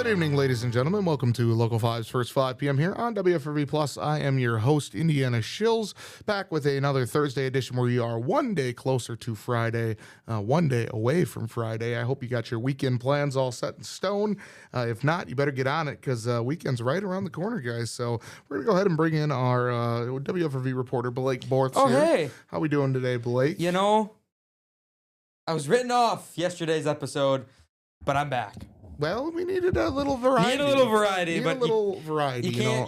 Good evening, ladies and gentlemen. Welcome to Local 5's First 5 p.m. here on WFRV Plus. I am your host, Indiana Shills, back with another Thursday edition where we are one day closer to Friday, one day away from Friday. I hope you got your weekend plans all set in stone. If not, you better get on it because weekend's right around the corner, guys. So we're going to go ahead and bring in our WFRV reporter, Blake Bortz. Oh, here. Hey. How we doing today, Blake? You know, I was written off yesterday's episode, but I'm back. Well, we needed a little variety. You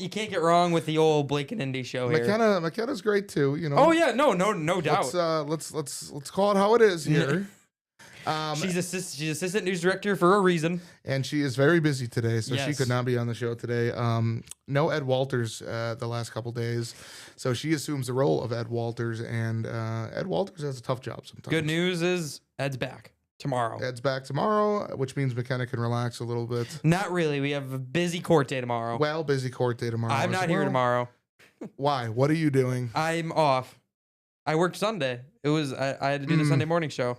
can't get wrong with the old Blake and Indy show here. McKenna's great too, you know. Oh yeah, no doubt. Let's call it how it is here. She's assistant news director for a reason, and she is very busy today, so yes. She could not be on the show today. No Ed Walters the last couple days, so she assumes the role of Ed Walters, and Ed Walters has a tough job sometimes. Good news is Ed's back tomorrow. Ed's back tomorrow, which means McKenna can relax a little bit. Not really. We have a busy court day tomorrow. Well, busy court day tomorrow. I'm not here tomorrow. Why? What are you doing? I'm off. I worked Sunday. I had to do the Sunday morning show.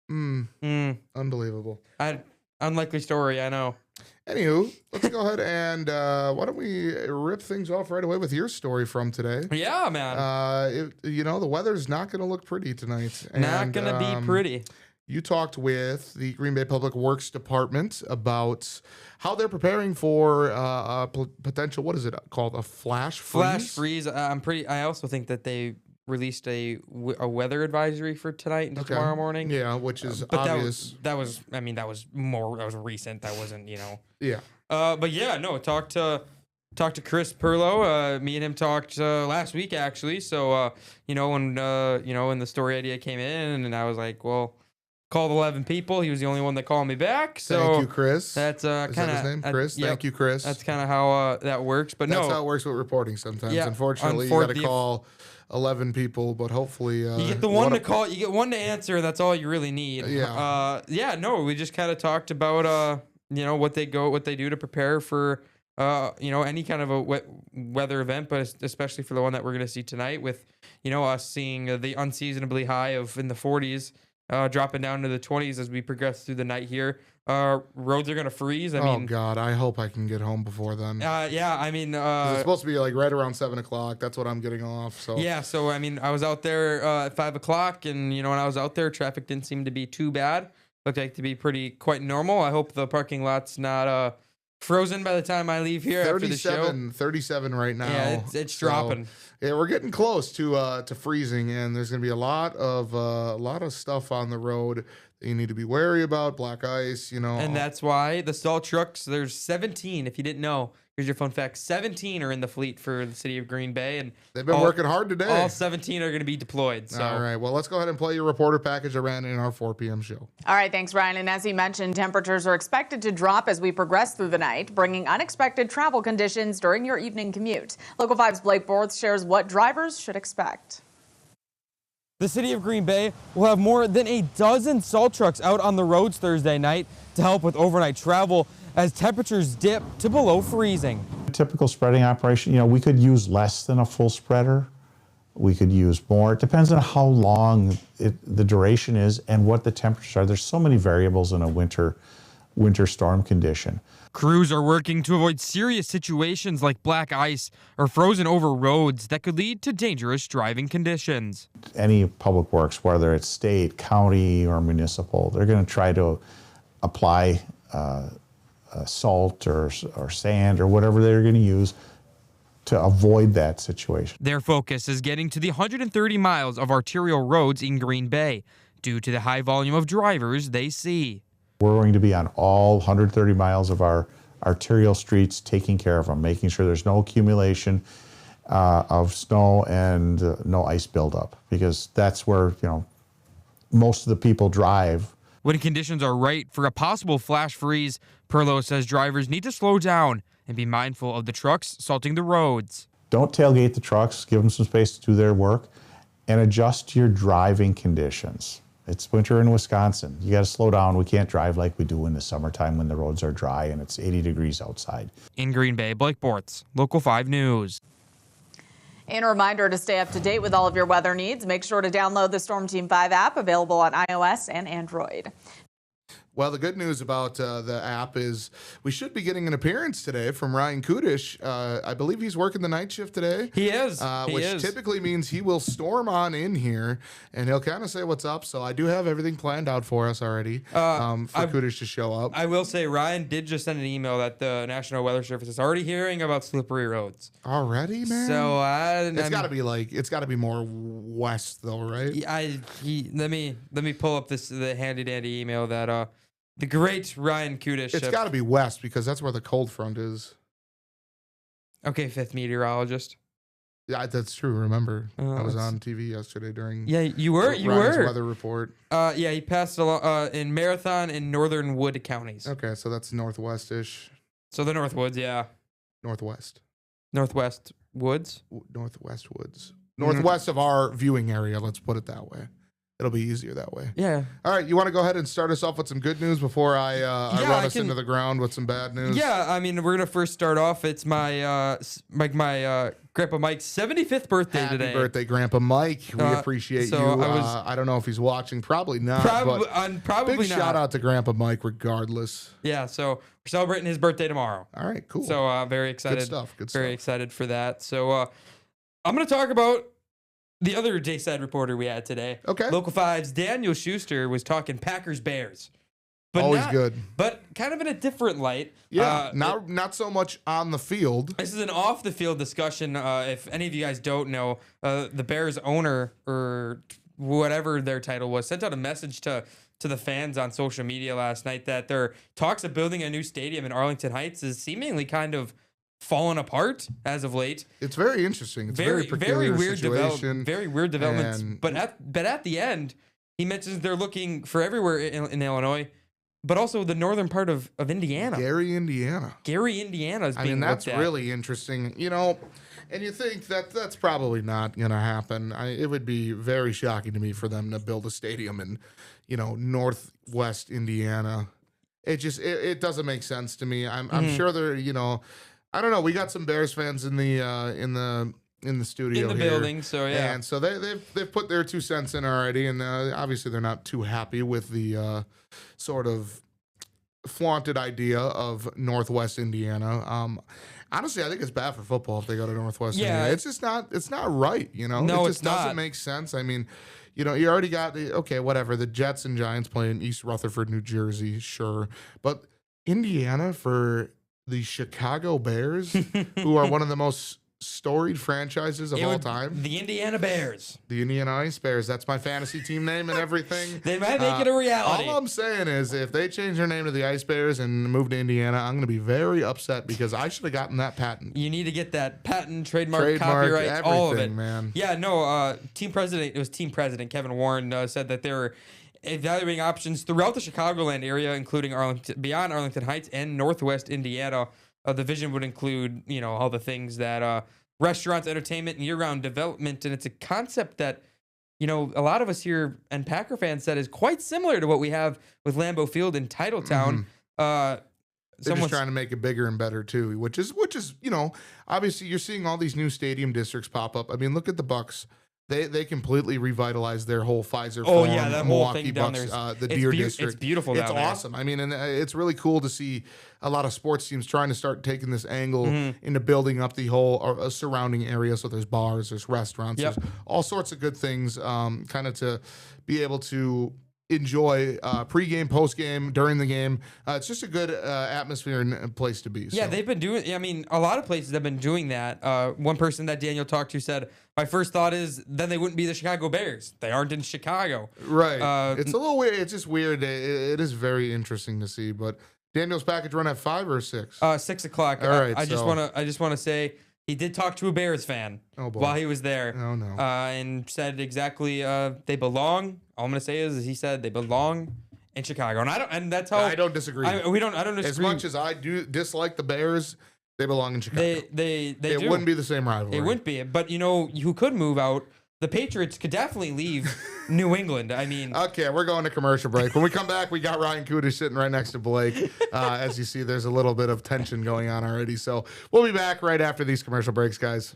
Unbelievable. Unlikely story, I know. Anywho, let's go ahead and why don't we rip things off right away with your story from today? Yeah, man. The weather's not going to look pretty tonight. Not going to be pretty. You talked with the Green Bay Public Works Department about how they're preparing for a potential, what is it called, a flash freeze? Flash freeze. I also think that they released a weather advisory for tonight and tomorrow morning. Yeah, which is obvious. That was recent. That wasn't, Yeah. But yeah, no, talked to Chris Perlow. Me and him talked last week actually. So when the story idea came in, and I was like, well, called 11 people. He was the only one that called me back. So thank you, Chris. That's kind of his name, Chris. Thank you, Chris. That's kind of how that works. But that's how it works with reporting sometimes. Yeah, Unfortunately, you got to call 11 people, but hopefully you get the one to call. You get one to answer. That's all you really need. Yeah. We just kind of talked about what they do to prepare for any kind of a wet weather event, but especially for the one that we're going to see tonight with us seeing the unseasonably high of in the 40s. Dropping down to the 20s as we progress through the night here. Roads are going to freeze. I mean, God, I hope I can get home before then. It's supposed to be like right around 7 o'clock. That's what I'm getting off. So yeah, so I mean, I was out there at 5 o'clock, and when I was out there, traffic didn't seem to be too bad. Looked like to be quite normal. I hope the parking lot's not frozen by the time I leave here after the show. 37 right now. Yeah, it's dropping. Yeah, we're getting close to freezing, and there's going to be a lot of stuff on the road that you need to be wary about. Black ice, And that's why the salt trucks. There's 17. If you didn't know, here's your fun fact: 17 are in the fleet for the city of Green Bay, and they've been working hard today. All 17 are going to be deployed. So. All right. Well, let's go ahead and play your reporter package I ran in our 4 p.m. show. All right. Thanks, Ryan. And as he mentioned, temperatures are expected to drop as we progress through the night, bringing unexpected travel conditions during your evening commute. Local 5's Blake Bortz shares what drivers should expect. The city of Green Bay will have more than a dozen salt trucks out on the roads Thursday night to help with overnight travel as temperatures dip to below freezing. A typical spreading operation, we could use less than a full spreader. We could use more. It depends on how long the duration is and what the temperatures are. There's so many variables in a winter storm condition. Crews are working to avoid serious situations like black ice or frozen over roads that could lead to dangerous driving conditions. Any public works, whether it's state, county, or municipal, they're going to try to apply salt or sand or whatever they're going to use to avoid that situation. Their focus is getting to the 130 miles of arterial roads in Green Bay due to the high volume of drivers they see. We're going to be on all 130 miles of our arterial streets, taking care of them, making sure there's no accumulation of snow and no ice buildup, because that's where most of the people drive. When conditions are right for a possible flash freeze, Perlow says drivers need to slow down and be mindful of the trucks salting the roads. Don't tailgate the trucks, give them some space to do their work, and adjust your driving conditions. It's winter in Wisconsin. You got to slow down. We can't drive like we do in the summertime when the roads are dry and it's 80 degrees outside. In Green Bay, Blake Bortz, Local 5 News. And a reminder to stay up to date with all of your weather needs. Make sure to download the Storm Team 5 app, available on iOS and Android. Well, the good news about the app is we should be getting an appearance today from Ryan Kudish. I believe he's working the night shift today. He is. Which typically means he will storm on in here and he'll kind of say what's up. So I do have everything planned out for us already for Kudish to show up. I will say Ryan did just send an email that the National Weather Service is already hearing about slippery roads. Already, man? So it's got to be more west though, right? Let me pull up the handy dandy email that the great Ryan Kudish. It's got to be west because that's where the cold front is. Okay, fifth meteorologist. Yeah, that's true. Remember, I was on TV yesterday during. Yeah, you were. Ryan's weather report. Yeah, he passed along in Marathon and Northern Wood counties. Okay, so that's northwest-ish. So the North Woods, yeah. Northwest. Northwest Woods. Northwest Woods. Northwest of our viewing area. Let's put it that way. It'll be easier that way. Yeah. All right. You want to go ahead and start us off with some good news before I run us into the ground with some bad news? Yeah. I mean, we're gonna first start off. It's my Grandpa Mike's 75th birthday today. Happy birthday, Grandpa Mike. We appreciate you. I don't know if he's watching. Probably not. Probably big not. Shout out to Grandpa Mike, regardless. Yeah. So we're celebrating his birthday tomorrow. All right. Cool. So very excited. Good stuff. Very excited for that. So I'm gonna talk about the other Dayside reporter we had today. Okay. Local 5's Daniel Schuster was talking Packers-Bears. Always good. But kind of in a different light. Yeah, not so much on the field. This is an off-the-field discussion. If any of you guys don't know, the Bears owner, or whatever their title was, sent out a message to the fans on social media last night that their talks of building a new stadium in Arlington Heights is seemingly kind of fallen apart as of late. It's very interesting. It's very weird situation. Very weird developments. But at the end, he mentions they're looking for everywhere in Illinois, but also the northern part of Indiana. Gary, Indiana is being that's looked at. really interesting. You know, and you think that's probably not going to happen. It would be very shocking to me for them to build a stadium in, northwest Indiana. It doesn't make sense to me. I'm sure they're, I don't know. We got some Bears fans in the studio in the here. building, so yeah. And so they've put their 2 cents in already, and obviously they're not too happy with the sort of flaunted idea of Northwest Indiana. Honestly, I think it's bad for football if they go to Northwest Indiana. It's just not. It's not right. No, it just doesn't make sense. I mean, you already got the Jets and Giants playing East Rutherford, New Jersey, sure, but Indiana for the Chicago Bears, who are one of the most storied franchises of all time. The Indiana Bears. The Indiana Ice Bears. That's my fantasy team name and everything. They might make it a reality. All I'm saying is if they change their name to the Ice Bears and move to Indiana, I'm going to be very upset because I should have gotten that patent. You need to get that patent, trademark, copyright, all of it. Man. Yeah, no, team president Kevin Warren said that they're evaluating options throughout the Chicagoland area, including beyond Arlington Heights and Northwest Indiana. The vision would include, all the things that restaurants, entertainment, and year-round development. And it's a concept that, a lot of us here and Packer fans said is quite similar to what we have with Lambeau Field in Titletown. They're just trying to make it bigger and better too, which is, obviously you're seeing all these new stadium districts pop up. I mean, look at the Bucks. They completely revitalized their whole Pfizer Forum, that Milwaukee whole thing down Bucks, there. the Deer District. It's beautiful down there. It's awesome. I mean, and it's really cool to see a lot of sports teams trying to start taking this angle into building up the whole surrounding area. So there's bars, there's restaurants, there's all sorts of good things kind of to be able to enjoy pregame, postgame, during the game. It's just a good atmosphere and place to be. So. Yeah, they've been doing. I mean, a lot of places have been doing that. One person that Daniel talked to said, "My first thought is then they wouldn't be the Chicago Bears. They aren't in Chicago." Right. It's a little weird. It's just weird. It is very interesting to see. But Daniel's package run at 5 or 6? 6 o'clock. All right. I just want to say he did talk to a Bears fan while he was there. Oh no. And said exactly they belong. All I'm gonna say is he said they belong in Chicago, and that's how I don't disagree. I don't disagree. As much as I do dislike the Bears, they belong in Chicago. They it do. Wouldn't be the same rivalry. It wouldn't be. But who could move out? The Patriots could definitely leave New England. I mean, okay, we're going to commercial break. When we come back, we got Ryan Kudish sitting right next to Blake. As you see, there's a little bit of tension going on already. So we'll be back right after these commercial breaks, guys.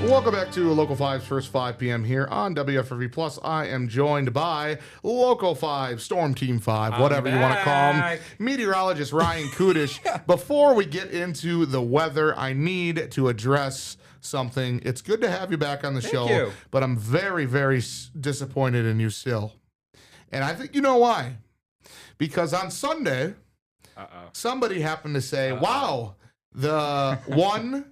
Welcome back to Local 5's First 5 p.m. here on WFRV Plus. I am joined by Local 5, Storm Team 5, whatever you want to call him, meteorologist Ryan Kudish. Before we get into the weather, I need to address something. It's good to have you back on the show, but I'm very, very disappointed in you still. And I think you know why. Because on Sunday, somebody happened to say, wow, the 1,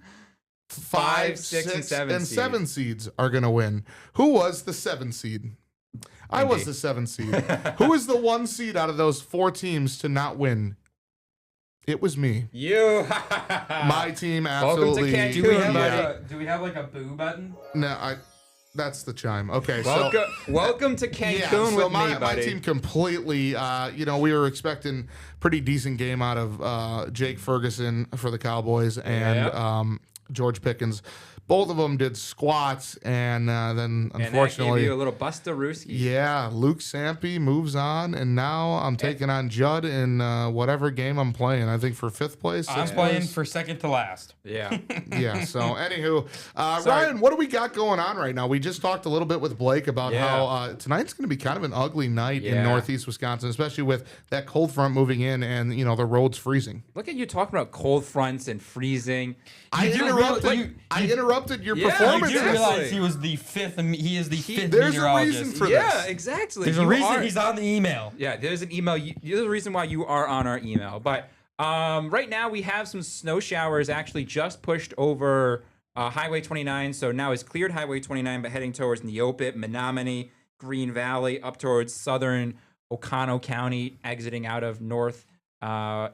5, 6, and 7 seeds are going to win. Who was the 7 seed? I was the 7 seed. Who was the 1 seed out of those 4 teams to not win? It was me. You. My team absolutely. Welcome to Do we have like a boo button? No, that's the chime. Okay, welcome to Cancun with me, buddy. My team completely, we were expecting pretty decent game out of Jake Ferguson for the Cowboys and George Pickens. Both of them did squats, and then unfortunately, gave you a little Busta-Rooski. Yeah, Luke Sampe moves on, and now I'm taking on Judd in whatever game I'm playing. I think for 5th place. I'm playing for second to last. Yeah. Yeah. So anywho, Ryan, what do we got going on right now? We just talked a little bit with Blake about how tonight's going to be kind of an ugly night in Northeast Wisconsin, especially with that cold front moving in and the roads freezing. Look at you talking about cold fronts and freezing. I interrupted your performance. You realize he was the 5th. He is the 5th There's meteorologist. a reason for this. Yeah, exactly. There's a reason he's on the email. Yeah, there's an email. There's a reason why you are on our email. But right now we have some snow showers actually just pushed over Highway 29. So now it's cleared Highway 29, but heading towards Neopit, Menominee, Green Valley, up towards southern Oconto County, exiting out of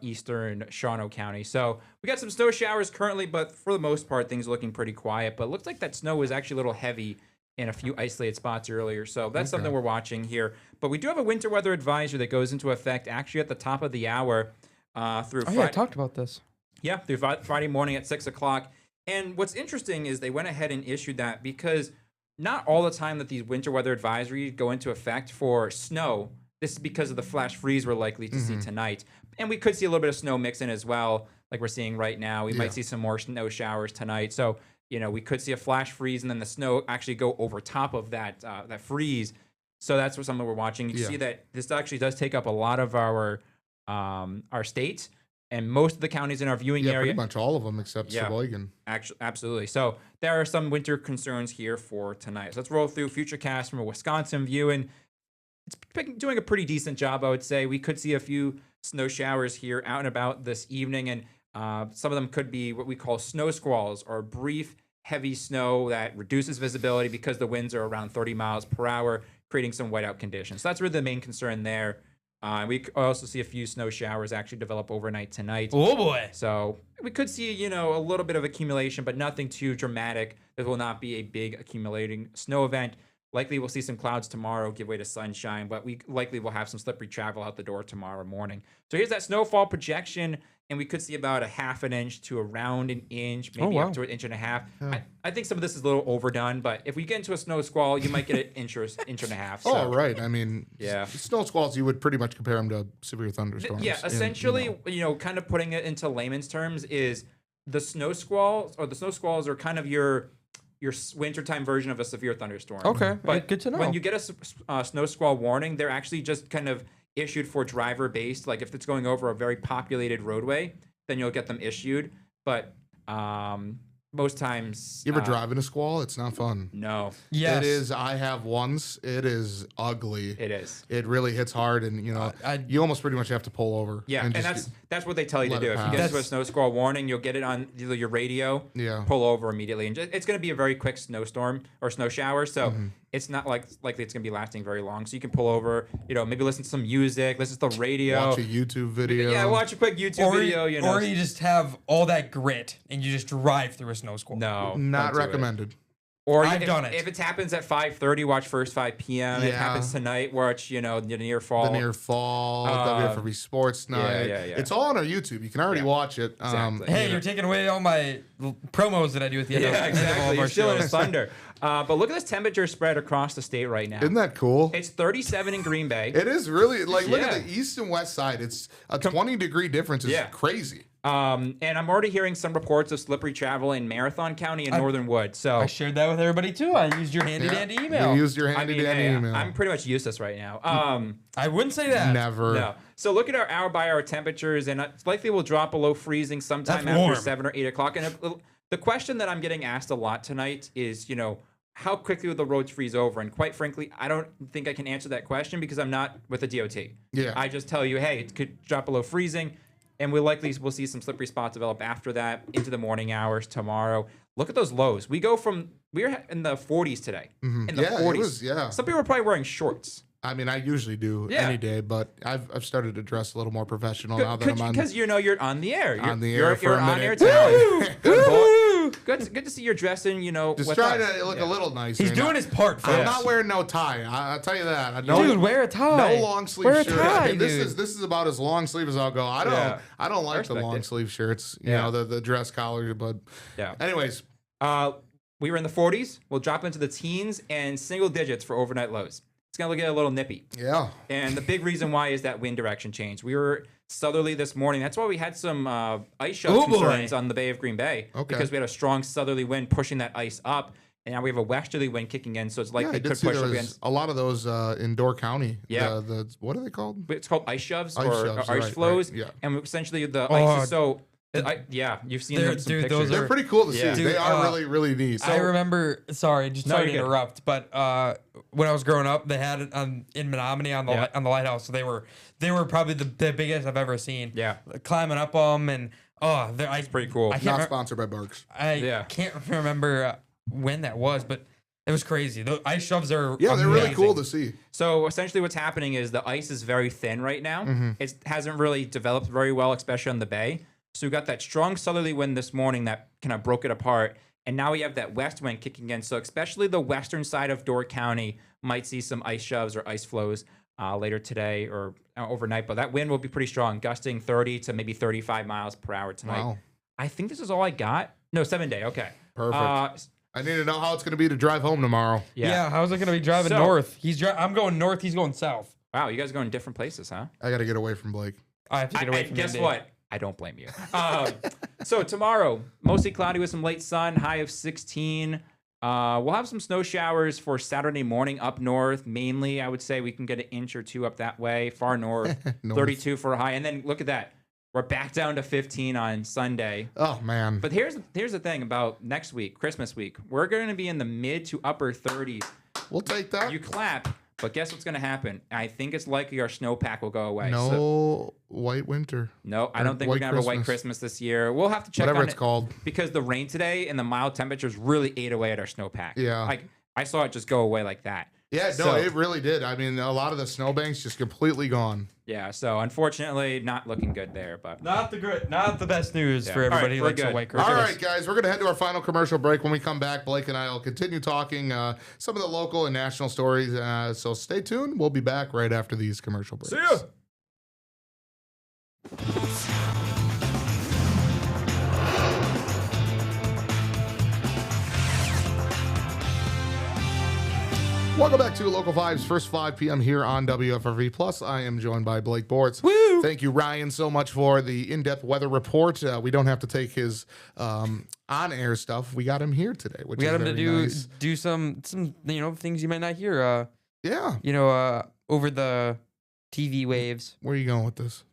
eastern Shawano County. So we got some snow showers currently, but for the most part, things are looking pretty quiet. But it looks like that snow was actually a little heavy in a few isolated spots earlier. So that's something we're watching here. But we do have a winter weather advisory that goes into effect actually at the top of the hour through Friday. I talked about this. Yeah, through Friday morning at 6 o'clock. And what's interesting is they went ahead and issued that because not all the time that these winter weather advisories go into effect for snow. This is because of the flash freeze we're likely to see tonight. And we could see a little bit of snow mix in as well, like we're seeing right now. We might see some more snow showers tonight. So, we could see a flash freeze and then the snow actually go over top of that freeze. So that's something we're watching. You can see that this actually does take up a lot of our state and most of the counties in our viewing area. Pretty much all of them except Sheboygan. Actually, absolutely. So there are some winter concerns here for tonight. So let's roll through Futurecast from a Wisconsin view, and it's doing a pretty decent job, I would say. We could see a few snow showers here out and about this evening, and some of them could be what we call snow squalls, or brief, heavy snow that reduces visibility because the winds are around 30 miles per hour, creating some whiteout conditions. So that's really the main concern there. We also see a few snow showers actually develop overnight tonight. Oh, boy. So we could see, a little bit of accumulation, but nothing too dramatic. There will not be a big accumulating snow event. Likely we'll see some clouds tomorrow give way to sunshine, but we likely will have some slippery travel out the door tomorrow morning. So here's that snowfall projection, and we could see about a 1/2 inch to around an inch, maybe up to 1.5 inches. Yeah. I think some of this is a little overdone, but if we get into a snow squall, you might get an inch or 1.5. So. Oh, right. I mean, snow squalls, you would pretty much compare them to severe thunderstorms. Yeah, essentially, kind of putting it into layman's terms is the snow squalls are kind of your wintertime version of a severe thunderstorm. Okay, but good to know. When you get a snow squall warning, they're actually just kind of issued for driver-based. Like if it's going over a very populated roadway, then you'll get them issued. But most times... You ever drive in a squall? It's not fun. No. Yes. It is. I have once. It is ugly. It is. It really hits hard, and you almost pretty much have to pull over. Yeah, and that's what they tell you to do. If you get into a snow squall warning, you'll get it on your radio. Yeah. Pull over immediately, and it's going to be a very quick snowstorm or snow shower. So it's not likely it's going to be lasting very long. So you can pull over. Maybe listen to some music, listen to the radio, watch a YouTube video. Yeah, watch a quick YouTube video. Or you just have all that grit and you just drive through a snow squall. No, not recommended. Or I've done it. If it happens at 5:30, watch first 5 p.m. It happens tonight, watch the near fall. The near fall, WFRV Sports Night. Yeah. It's all on our YouTube. You can already watch it. Exactly. Hey, you're taking away all my promos that I do at the end of exactly. all of our You're stealing shows. his thunder. But look at this temperature spread across the state right now. Isn't that cool? It's 37 in Green Bay. It is really like look Yeah. at the east and west side. It's a 20-degree difference. Is Yeah. crazy. And I'm already hearing some reports of slippery travel in Marathon County and Northern Wood. So I shared that with everybody too. I used your handy dandy email. You used your I handy mean, dandy hey, email. I'm pretty much useless right now. I wouldn't say that. Never. No. So look at our hour-by-hour temperatures, and it's likely will drop below freezing sometime That's after warm. 7 or 8 o'clock. And the question that I'm getting asked a lot tonight is, how quickly will the roads freeze over? And quite frankly, I don't think I can answer that question because I'm not with the DOT. Yeah. I just tell you, hey, it could drop below freezing, and we'll see some slippery spots develop after that into the morning hours tomorrow. Look at those lows. We were in the 40s today. In the Yeah, it 40s. was, yeah. Some people are probably wearing shorts. I mean, I usually do Yeah. any day, but I've started to dress a little more professional now that I'm on. Because you're on the air. On the air for a on air minute. talent. Good to see you're dressing. Just with trying us. to look a little nicer. He's doing Not- his part, I'm folks. not wearing no tie. I'll tell you that. No, Dude, wear a tie. No long sleeve Wear a shirt. tie, I mean, this dude. is about as long sleeve as I'll go. I don't like the respect long it. sleeve shirts. You Yeah. know, the dress collar. But Yeah. anyways, We were in the 40s. We'll drop into the teens and single digits for overnight lows. It's gonna get a little nippy. yeah. And the big reason why is that wind direction change. We were southerly this morning. That's why we had some ice shelf Oh, boy. concerns on the Bay of Green Bay. Okay. Because we had a strong southerly wind pushing that ice up. And now we have a westerly wind kicking in, so it's Yeah, likely I it did could see push there up was against. a lot of those in Door County. Yeah. The what are they called? It's called ice shoves Ice or shoves, ice right, flows. right, yeah. And essentially the Oh, ice is so. You've seen Dude, some dude, pictures. those They're are- pretty cool to see. Yeah. They Dude, are really, really neat. I remember. Sorry, just No, sorry to you're good. interrupt, but when I was growing up, they had it in Menominee on the Yeah. on the lighthouse. So they were probably the biggest I've ever seen. Yeah. Climbing up them and it's pretty cool. I can't Not remember, sponsored by Barks. Yeah. can't remember when that was, but it was crazy. The ice shoves are Yeah, they're really amazing. cool to see. So essentially, what's happening is the ice is very thin right now. Mm-hmm. It hasn't really developed very well, especially on the bay. So we got that strong southerly wind this morning that kind of broke it apart, and now we have that west wind kicking in. So especially the western side of Door County might see some ice shoves or ice flows later today or overnight. But that wind will be pretty strong, gusting 30 to maybe 35 miles per hour tonight. Wow. I think this is all I got. No, 7 day. Okay. Perfect. I need to know how it's going to be to drive home tomorrow. Yeah. How's it gonna be driving So- north? I'm going north. He's going south. Wow, you guys are going different places, huh? I got to get away from Blake. I have to get away from guess Indy. what? I don't blame you. So tomorrow, mostly cloudy with some late sun, high of 16. We'll have some snow showers for Saturday morning up north. Mainly, I would say we can get an inch or two up that way, far north. North. 32 for a high. And then look at that. We're back down to 15 on Sunday. Oh, man. But here's the thing about next week, Christmas week. We're going to be in the mid to upper 30s. We'll take that. You clap, but guess what's going to happen? I think it's likely our snowpack will go away. So- No white winter. no, I Or don't think we're white gonna have a white Christmas. Christmas this year. We'll have to check Whatever on it's it called. because the rain today and the mild temperatures really ate away at our snowpack. Yeah. like I saw it just go away like that. Yeah, no, So- it really did. I mean, a lot of the snowbanks just completely gone. Yeah, so unfortunately, not looking good there. But Not the best news Yeah. for everybody All right, who we're likes a good. white All Christmas. right, guys, we're going to head to our final commercial break. When we come back, Blake and I will continue talking some of the local and national stories. So stay tuned. We'll be back right after these commercial breaks. see ya. Welcome back to Local 5's first 5 p.m. here on WFRV Plus. I am joined by Blake Bortz. Woo! Thank you, Ryan, so much for the in-depth weather report. We don't have to take his on-air stuff. We got him here today, which We is got him to very nice. do some things you might not hear. Yeah. Over the TV waves. Where are you going with this?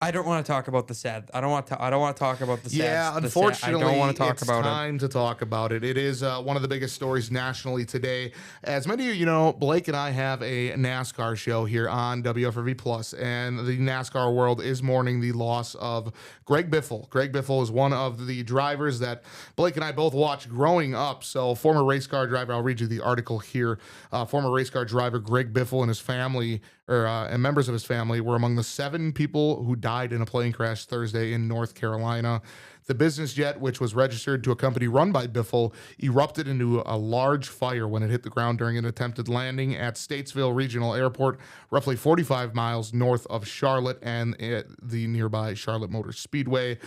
I don't want to talk about the sad. I don't want to talk about the sad. Yeah, the sad- unfortunately, I don't want to talk it's about it. time to talk about it. It is one of the biggest stories nationally today. As many of you know, Blake and I have a NASCAR show here on WFRV Plus, and the NASCAR world is mourning the loss of Greg Biffle. Greg Biffle is one of the drivers that Blake and I both watched growing up. So, former race car driver, I'll read you the article here. Former race car driver Greg Biffle and his family, and members of his family, were among the 7 people who died in a plane crash Thursday in North Carolina. The business jet, which was registered to a company run by Biffle, erupted into a large fire when it hit the ground during an attempted landing at Statesville Regional Airport, roughly 45 miles north of Charlotte and the nearby Charlotte Motor Speedway.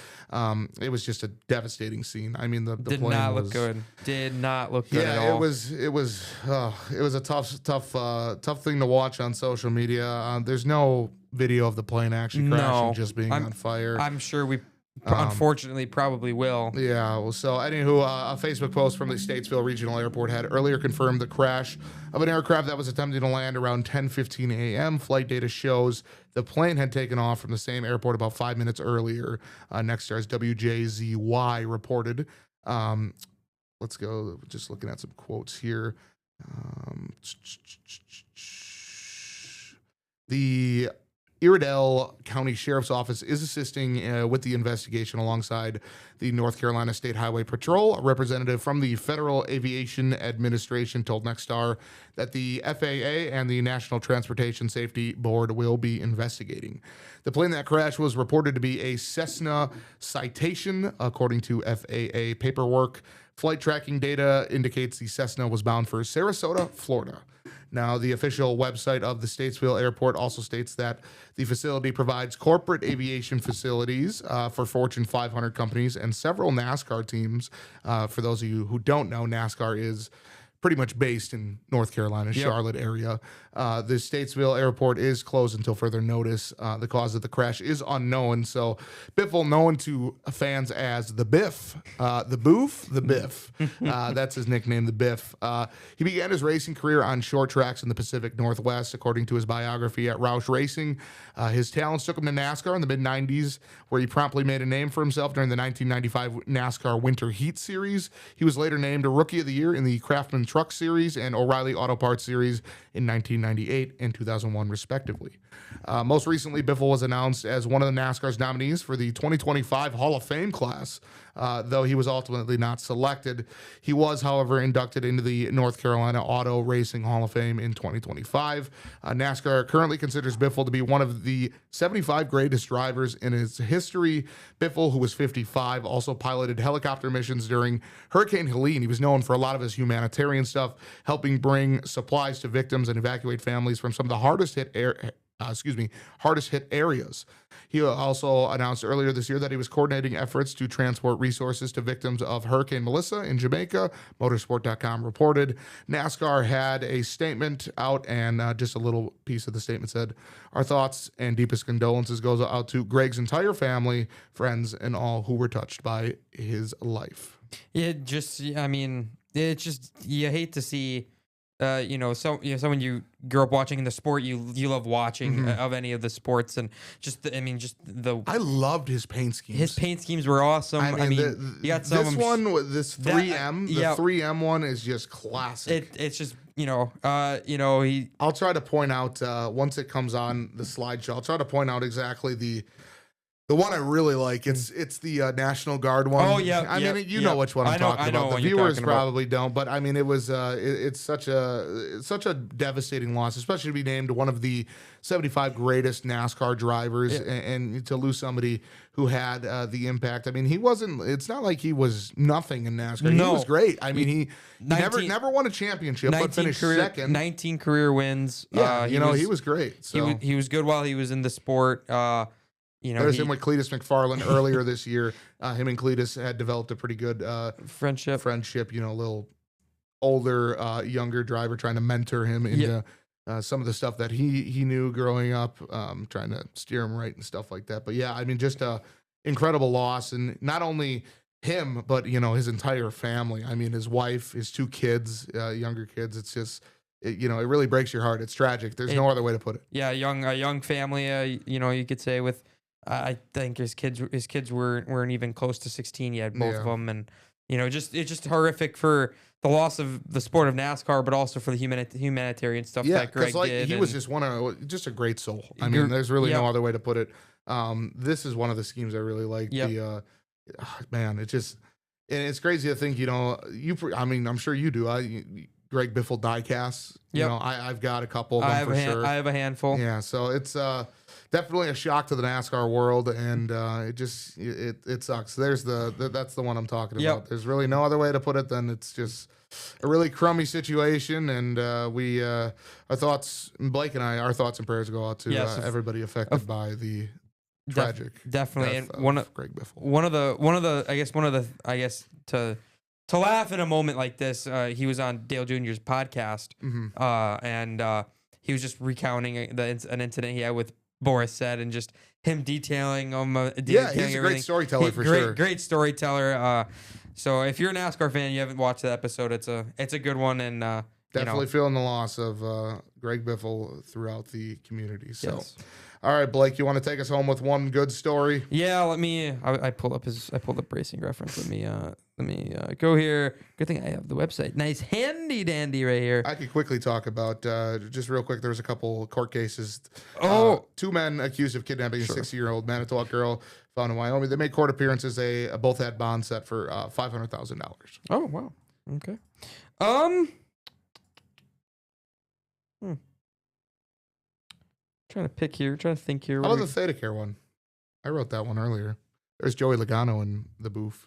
It was just a devastating scene. I mean, the Did plane not was, look good. Did not look good at all. it was a tough thing to watch on social media. There's no video of the plane actually crashing, just being on fire. I'm sure we unfortunately probably will. Yeah, well, so anywho, a Facebook post from the Statesville Regional Airport had earlier confirmed the crash of an aircraft that was attempting to land around 10:15 a.m. Flight data shows the plane had taken off from the same airport about 5 minutes earlier. Next Star's WJZY reported. Let's go, just looking at some quotes here. The Iredell County Sheriff's Office is assisting with the investigation alongside the North Carolina State Highway Patrol. A representative from the Federal Aviation Administration told Nexstar that the FAA and the National Transportation Safety Board will be investigating. The plane that crashed was reported to be a Cessna Citation, according to FAA paperwork. Flight tracking data indicates the Cessna was bound for Sarasota, Florida. Now, the official website of the Statesville Airport also states that the facility provides corporate aviation facilities for Fortune 500 companies and several NASCAR teams. For those of you who don't know, NASCAR is pretty much based in North Carolina, Charlotte area. The Statesville Airport is closed until further notice. The cause of the crash is unknown. So Biffle, known to fans as the Biff, the Boof, the Biff. That's his nickname, the Biff. He began his racing career on short tracks in the Pacific Northwest, according to his biography at Roush Racing. His talents took him to NASCAR in the mid-90s, where he promptly made a name for himself during the 1995 NASCAR Winter Heat Series. He was later named a Rookie of the Year in the Craftsman Truck Series and O'Reilly Auto Parts Series in 1998 and 2001, respectively. Most recently, Biffle was announced as one of the NASCAR's nominees for the 2025 Hall of Fame class, though he was ultimately not selected. He was, however, inducted into the North Carolina Auto Racing Hall of Fame in 2025. NASCAR currently considers Biffle to be one of the 75 greatest drivers in its history. Biffle, who was 55, also piloted helicopter missions during Hurricane Helene. He was known for a lot of his humanitarian stuff, helping bring supplies to victims and evacuate families from some of the hardest hit areas. He also announced earlier this year that he was coordinating efforts to transport resources to victims of Hurricane Melissa in Jamaica. Motorsport.com reported. NASCAR had a statement out, and just a little piece of the statement said, "Our thoughts and deepest condolences goes out to Greg's entire family, friends, and all who were touched by his life." It's just, you hate to see, someone you grew up watching in the sport you love watching of any of the sports, and I loved his paint schemes. His paint schemes were awesome. You got some this one with this 3M, the 3M one is just classic. It's just I'll try to point out once it comes on the slideshow. I'll try to point out exactly the one I really like. It's the National Guard one. Oh yeah, I mean, you know which one I'm talking about. The viewers probably don't, but I mean, it was it's such a devastating loss, especially to be named one of the 75 greatest NASCAR drivers, and to lose somebody who had the impact. I mean, he wasn't. It's not like he was nothing in NASCAR. No. He was great. I mean, he never won a championship, but finished second. 19 career wins. Yeah, he was great. So he was good while he was in the sport. There's him with Cletus McFarland earlier this year. Him and Cletus had developed a pretty good friendship. A little older, younger driver trying to mentor him into some of the stuff that he knew growing up, trying to steer him right and stuff like that. But yeah, I mean, just a incredible loss, and not only him, but his entire family. I mean, his wife, his two kids, younger kids. It's just. It really breaks your heart. It's tragic. There's no other way to put it. Yeah, a young family. You could say with. I think his kids weren't even close to 16 yet, both of them, and it's just horrific for the loss of the sport of NASCAR, but also for the humanitarian stuff that Greg did. He was just a great soul. I mean, there's really no other way to put it. This is one of the schemes I really like. Man, it's crazy to think. I'm sure you do. Greg Biffle diecasts. I've got a couple of them for sure. I have a handful. Yeah, so it's definitely a shock to the NASCAR world, and it sucks. That's the one I'm talking Yep. about. There's really no other way to put it than it's just a really crummy situation, and our thoughts, Blake and I, our thoughts and prayers go out to everybody affected by the tragic definitely, death and of Greg Biffle. one of the I guess to laugh in a moment like this, he was on Dale Jr.'s podcast, and he was just recounting an incident he had with Boris Said, and just him detailing He's a great storyteller for sure. Great storyteller. So if you're a NASCAR fan, you haven't watched the episode, it's a good one, and Definitely feeling the loss of Greg Biffle throughout the community. So, Yes. All right, Blake, you want to take us home with one good story? Yeah, let me. I pulled up Racing Reference. Let me go here. Good thing I have the website. Nice, handy dandy right here. I could quickly talk about just real quick. There was a couple court cases. Two men accused of kidnapping a 60-year-old Manitowoc girl found in Wyoming. They made court appearances. They both had bonds set for $500,000. Oh wow. Okay. Trying to think here. How about the Theta Care one? I wrote that one earlier. There's Joey Logano in the booth.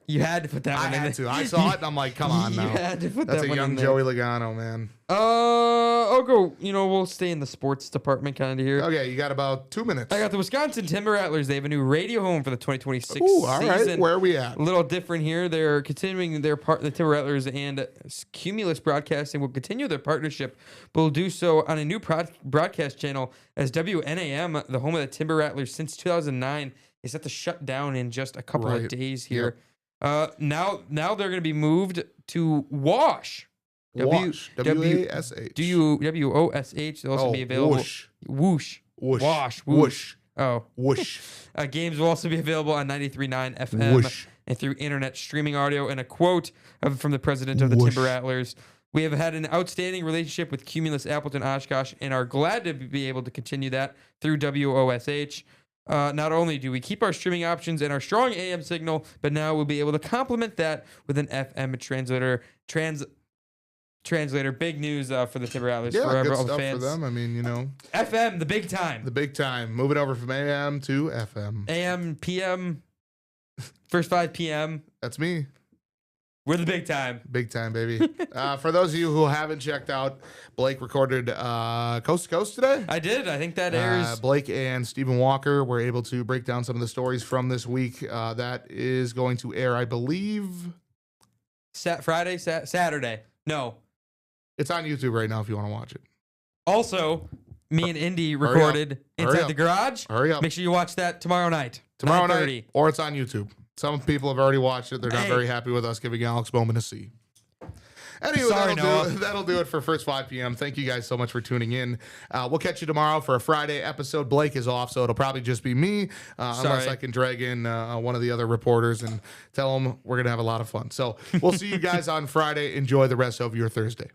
You had to put that one in there. I had to. I saw it and I'm like, come on now. You had to put That's that a one young in there. Joey Logano, man. I'll go. We'll stay in the sports department kind of here. Okay, you got about 2 minutes. I got the Wisconsin Timber Rattlers. They have a new radio home for the 2026 Ooh, all right. season. Where are we at? A little different here. They're continuing their part. The Timber Rattlers and Cumulus Broadcasting will continue their partnership, but will do so on a new broadcast channel as WNAM, the home of the Timber Rattlers since 2009, is set to shut down in just a couple of days here. Now they're going to be moved to WASH. WASH. W-A-S-H. WOSH. They'll also be available. Whoosh. Whoosh. Whoosh. Oh. Whoosh. Games will also be available on 93.9 FM and through internet streaming audio. And a quote from the president of the Timber Rattlers: "We have had an outstanding relationship with Cumulus Appleton Oshkosh and are glad to be able to continue that through WOSH. Not only do we keep our streaming options and our strong AM signal, but now we'll be able to complement that with an FM translator. Big news for the Timber Rattlers. Yeah, for good all the stuff fans. for them. I mean, FM, the big time. The big time. Moving over from AM to FM. AM, PM, first 5 p.m. That's me. We're the big time. Big time, baby. For those of you who haven't checked out, Blake recorded Coast to Coast today. I did. I think that airs. Blake and Stephen Walker were able to break down some of the stories from this week. That is going to air, I believe, Saturday. No. It's on YouTube right now if you want to watch it. Also, me and Indy recorded Inside the Garage. Hurry up. Make sure you watch that tomorrow night. Tomorrow 9:30. night, or it's on YouTube. Some people have already watched it. They're not very happy with us giving Alex Bowman a C. Anyway, that'll do it for First 5 p.m. Thank you guys so much for tuning in. We'll catch you tomorrow for a Friday episode. Blake is off, so it'll probably just be me, unless I can drag in one of the other reporters and tell them we're going to have a lot of fun. So we'll see you guys on Friday. Enjoy the rest of your Thursday.